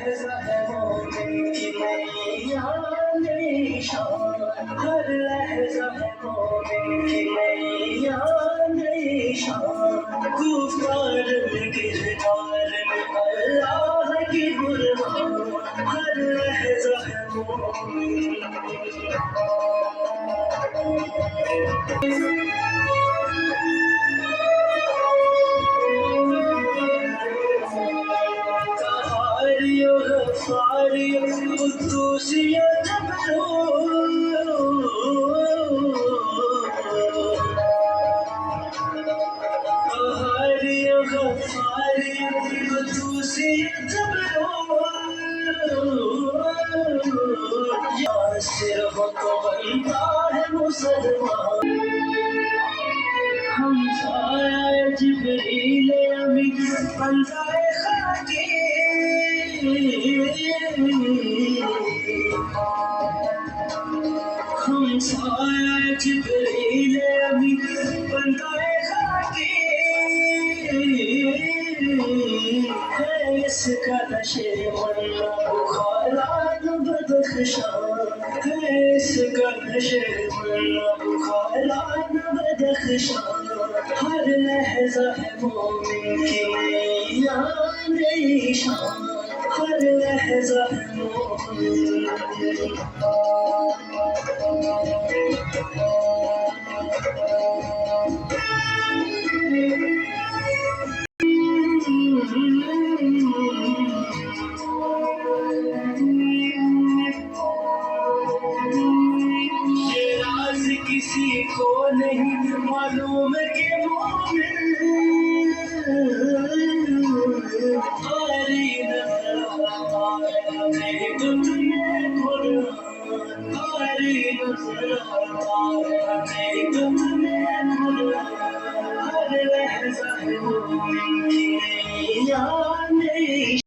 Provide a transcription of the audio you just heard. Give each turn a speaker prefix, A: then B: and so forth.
A: लहज़ा है मोमिन की नैया निशान, हर लहज़ा है मोमिन की नैया निशान। गुफ़ार में किरदार में अल्लाह की कुर्बान, हर लहज़ा है मोमिन। कहारियो गफ़ारियो कुद्दूसियो जबरूत, कहारियो गफ़ारियो कुद्दूसियो जबरूत। यासिर हो तो बनता है मुसलमान, हम साया जिब्रील अमीन बंदाए खाकी। हम साया जिब्रील अमीन बंदाए खाकी। है इसका नशे मन्ना बुखारा न बदख्शां, है इसका नशे मन्ना बुखारा न बदख्शां। हर लहज़ा है मोमिन की नैया निशान, हर लहज़ा है मोमिन। ये राज किसी को नहीं मालूम कि मोमिन हमारी नज़र आता है हमें तुम्हें कुर्बान, हमारी नज़र आता है हमें तुम्हें कुर्बान। हर लहज़ा है मोमिन की नैया